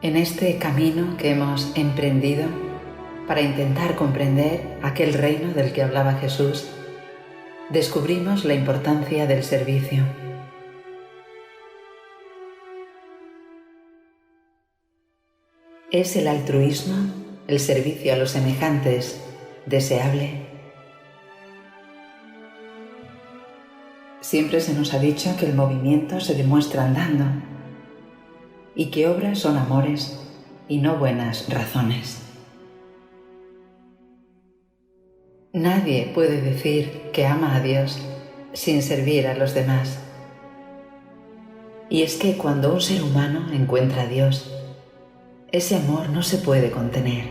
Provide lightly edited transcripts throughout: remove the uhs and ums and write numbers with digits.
En este camino que hemos emprendido para intentar comprender aquel reino del que hablaba Jesús, descubrimos la importancia del servicio. ¿Es el altruismo, el servicio a los semejantes, deseable? Siempre se nos ha dicho que el movimiento se demuestra andando y que obras son amores y no buenas razones. Nadie puede decir que ama a Dios sin servir a los demás. Y es que cuando un ser humano encuentra a Dios, ese amor no se puede contener.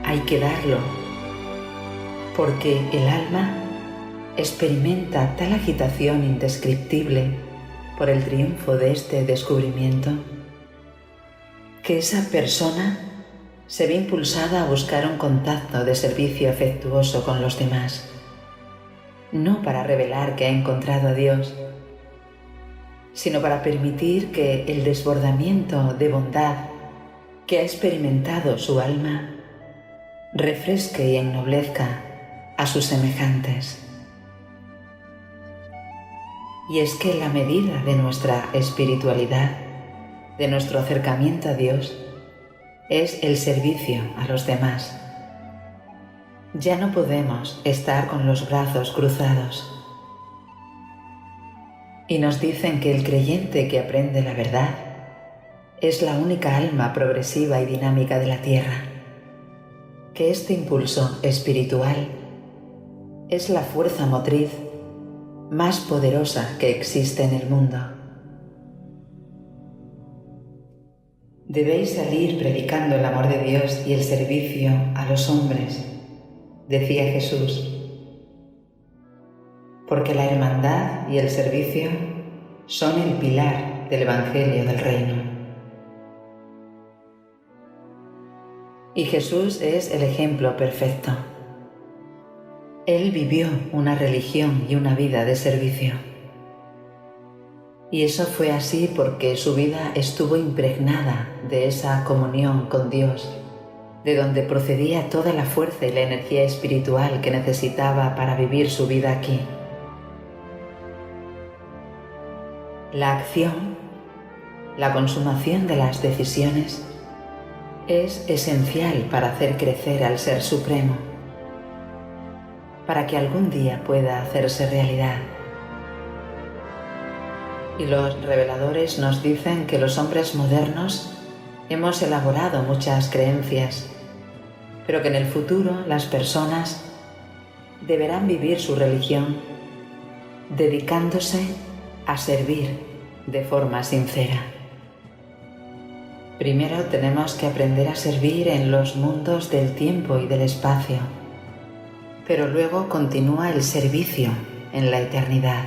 Hay que darlo, porque el alma experimenta tal agitación indescriptible por el triunfo de este descubrimiento, que esa persona se ve impulsada a buscar un contacto de servicio afectuoso con los demás, no para revelar que ha encontrado a Dios, sino para permitir que el desbordamiento de bondad que ha experimentado su alma refresque y ennoblezca a sus semejantes. Y es que la medida de nuestra espiritualidad, de nuestro acercamiento a Dios, es el servicio a los demás. Ya no podemos estar con los brazos cruzados. Y nos dicen que el creyente que aprende la verdad es la única alma progresiva y dinámica de la tierra, que este impulso espiritual es la fuerza motriz más poderosa que existe en el mundo. Debéis salir predicando el amor de Dios y el servicio a los hombres, decía Jesús, porque la hermandad y el servicio son el pilar del Evangelio del Reino. Y Jesús es el ejemplo perfecto. Él vivió una religión y una vida de servicio. Y eso fue así porque su vida estuvo impregnada de esa comunión con Dios, de donde procedía toda la fuerza y la energía espiritual que necesitaba para vivir su vida aquí. La acción, la consumación de las decisiones, es esencial para hacer crecer al Ser Supremo, para que algún día pueda hacerse realidad. Y los reveladores nos dicen que los hombres modernos hemos elaborado muchas creencias, pero que en el futuro las personas deberán vivir su religión dedicándose a servir de forma sincera. Primero tenemos que aprender a servir en los mundos del tiempo y del espacio, pero luego continúa el servicio en la eternidad.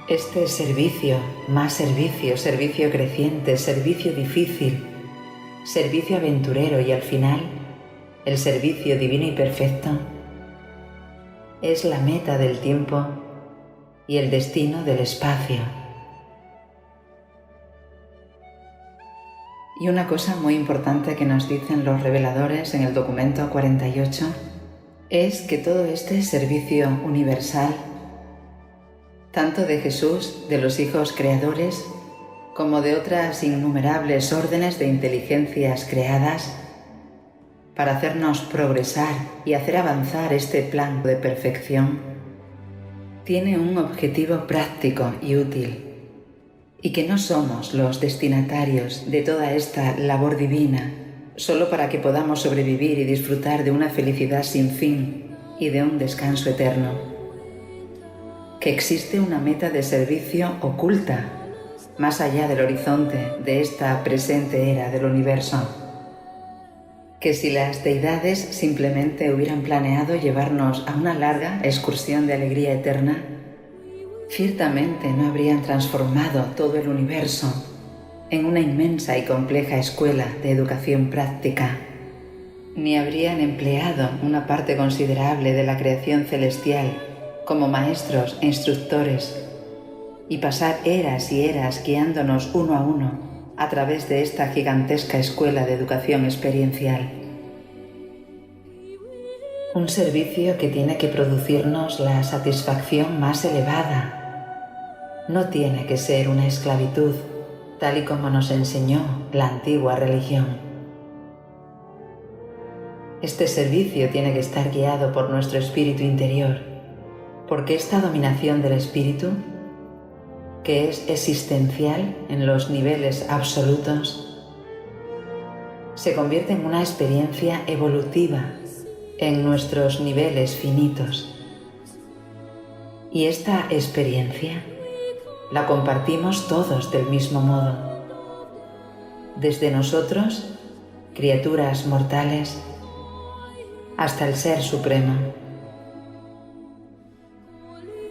Este servicio, más servicio, servicio creciente, servicio difícil, servicio aventurero y al final el servicio divino y perfecto, es la meta del tiempo y el destino del espacio. Y una cosa muy importante que nos dicen los reveladores en el documento 48 es que todo este servicio universal, tanto de Jesús, de los hijos creadores, como de otras innumerables órdenes de inteligencias creadas, para hacernos progresar y hacer avanzar este plan de perfección, tiene un objetivo práctico y útil, y que no somos los destinatarios de toda esta labor divina solo para que podamos sobrevivir y disfrutar de una felicidad sin fin y de un descanso eterno, que existe una meta de servicio oculta más allá del horizonte de esta presente era del universo, que si las deidades simplemente hubieran planeado llevarnos a una larga excursión de alegría eterna, ciertamente no habrían transformado todo el universo en una inmensa y compleja escuela de educación práctica, ni habrían empleado una parte considerable de la creación celestial como maestros e instructores y pasar eras y eras guiándonos uno a uno a través de esta gigantesca escuela de educación experiencial. Un servicio que tiene que producirnos la satisfacción más elevada. No tiene que ser una esclavitud, tal y como nos enseñó la antigua religión. Este servicio tiene que estar guiado por nuestro espíritu interior, porque esta dominación del espíritu, que es existencial en los niveles absolutos, se convierte en una experiencia evolutiva en nuestros niveles finitos. Y esta experiencia la compartimos todos del mismo modo. Desde nosotros, criaturas mortales, hasta el Ser Supremo.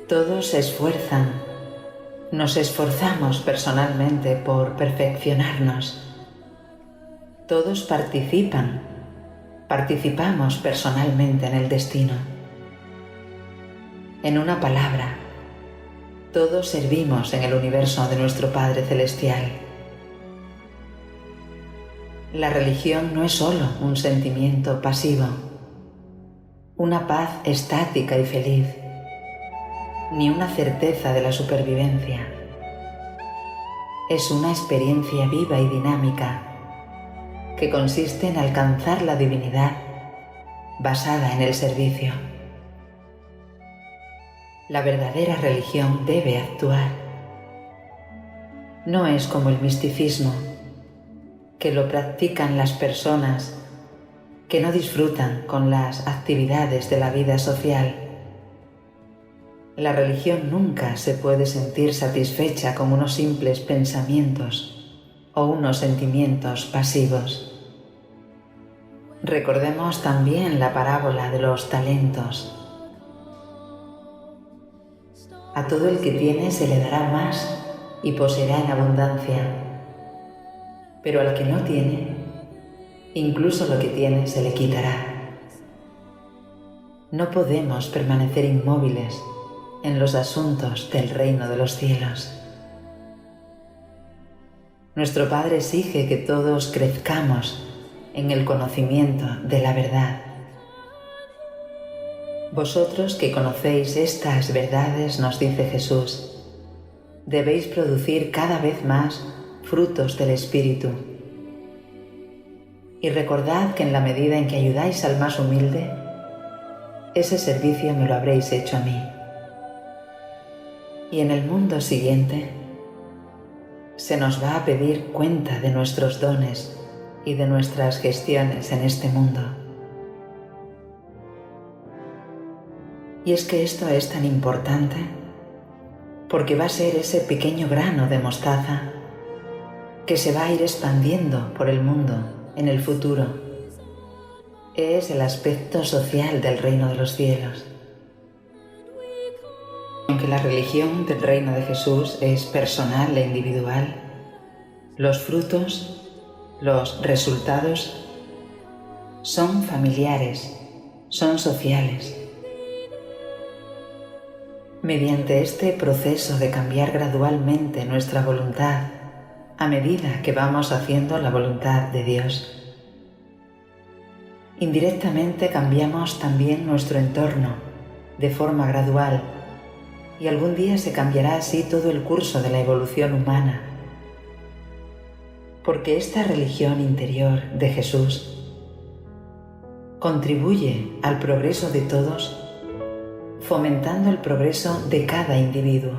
Todos se esfuerzan, nos esforzamos personalmente por perfeccionarnos. Todos participamos personalmente en el destino. En una palabra, todos servimos en el universo de nuestro Padre Celestial. La religión no es solo un sentimiento pasivo, una paz estática y feliz, ni una certeza de la supervivencia. Es una experiencia viva y dinámica que consiste en alcanzar la divinidad basada en el servicio. La verdadera religión debe actuar. No es como el misticismo, que lo practican las personas que no disfrutan con las actividades de la vida social. La religión nunca se puede sentir satisfecha con unos simples pensamientos o unos sentimientos pasivos. Recordemos también la parábola de los talentos. A todo el que tiene se le dará más y poseerá en abundancia, pero al que no tiene, incluso lo que tiene se le quitará. No podemos permanecer inmóviles en los asuntos del reino de los cielos. Nuestro Padre exige que todos crezcamos en el conocimiento de la verdad. Vosotros que conocéis estas verdades, nos dice Jesús, debéis producir cada vez más frutos del Espíritu. Y recordad que en la medida en que ayudáis al más humilde, ese servicio me lo habréis hecho a mí. Y en el mundo siguiente, se nos va a pedir cuenta de nuestros dones y de nuestras gestiones en este mundo. Y es que esto es tan importante porque va a ser ese pequeño grano de mostaza que se va a ir expandiendo por el mundo en el futuro. Es el aspecto social del reino de los cielos. Aunque la religión del reino de Jesús es personal e individual, los frutos, los resultados son familiares, son sociales. Mediante este proceso de cambiar gradualmente nuestra voluntad a medida que vamos haciendo la voluntad de Dios, indirectamente cambiamos también nuestro entorno de forma gradual y algún día se cambiará así todo el curso de la evolución humana. Porque esta religión interior de Jesús contribuye al progreso de todos, fomentando el progreso de cada individuo.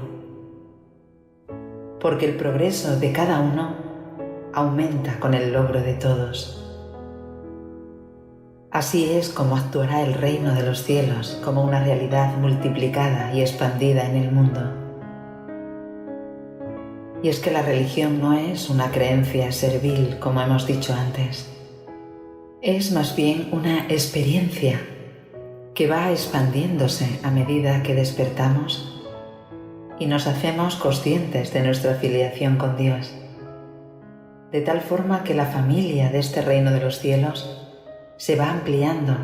Porque el progreso de cada uno aumenta con el logro de todos. Así es como actuará el reino de los cielos como una realidad multiplicada y expandida en el mundo. Y es que la religión no es una creencia servil, como hemos dicho antes. Es más bien una experiencia que va expandiéndose a medida que despertamos y nos hacemos conscientes de nuestra filiación con Dios, de tal forma que la familia de este reino de los cielos se va ampliando,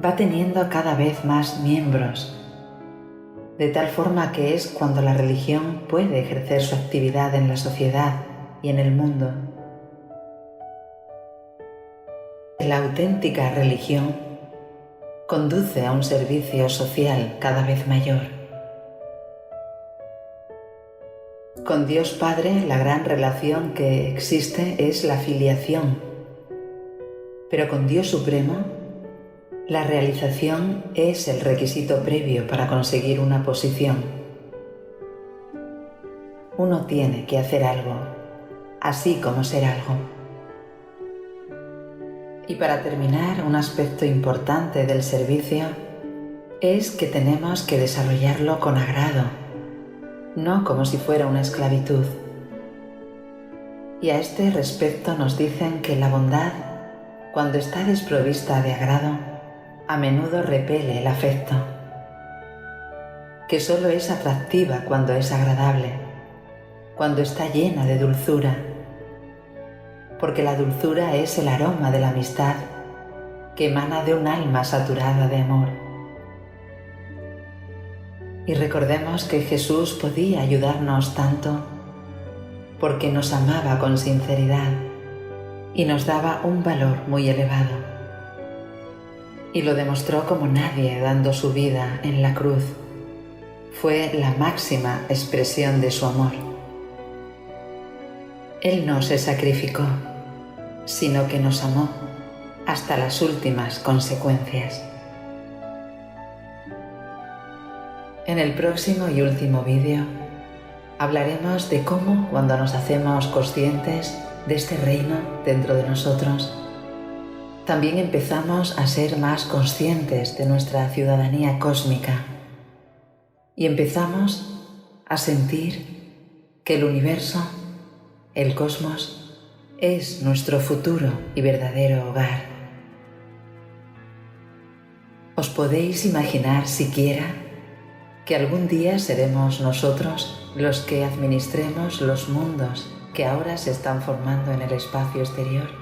va teniendo cada vez más miembros, de tal forma que es cuando la religión puede ejercer su actividad en la sociedad y en el mundo. La auténtica religión conduce a un servicio social cada vez mayor. Con Dios Padre, la gran relación que existe es la filiación, pero con Dios Supremo, la realización es el requisito previo para conseguir una posición. Uno tiene que hacer algo, así como ser algo. Y para terminar, un aspecto importante del servicio es que tenemos que desarrollarlo con agrado, no como si fuera una esclavitud. Y a este respecto nos dicen que la bondad, cuando está desprovista de agrado, a menudo repele el afecto, que solo es atractiva cuando es agradable, cuando está llena de dulzura, porque la dulzura es el aroma de la amistad que emana de un alma saturada de amor. Y recordemos que Jesús podía ayudarnos tanto porque nos amaba con sinceridad y nos daba un valor muy elevado. Y lo demostró como nadie dando su vida en la cruz. Fue la máxima expresión de su amor. Él no se sacrificó, sino que nos amó hasta las últimas consecuencias. En el próximo y último vídeo hablaremos de cómo, cuando nos hacemos conscientes de este reino dentro de nosotros, también empezamos a ser más conscientes de nuestra ciudadanía cósmica y empezamos a sentir que el universo, el cosmos, es nuestro futuro y verdadero hogar. ¿Os podéis imaginar siquiera que algún día seremos nosotros los que administremos los mundos que ahora se están formando en el espacio exterior?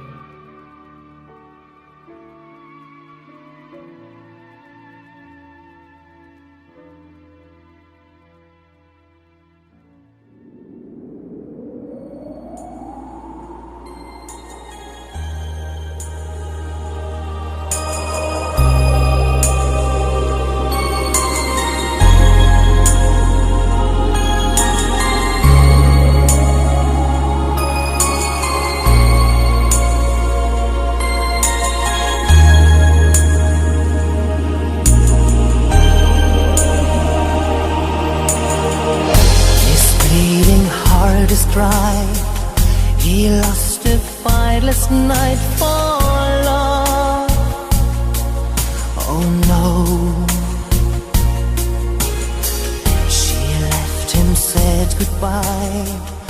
Dry. He lost a fight last night for love. Oh no. She left him, said goodbye.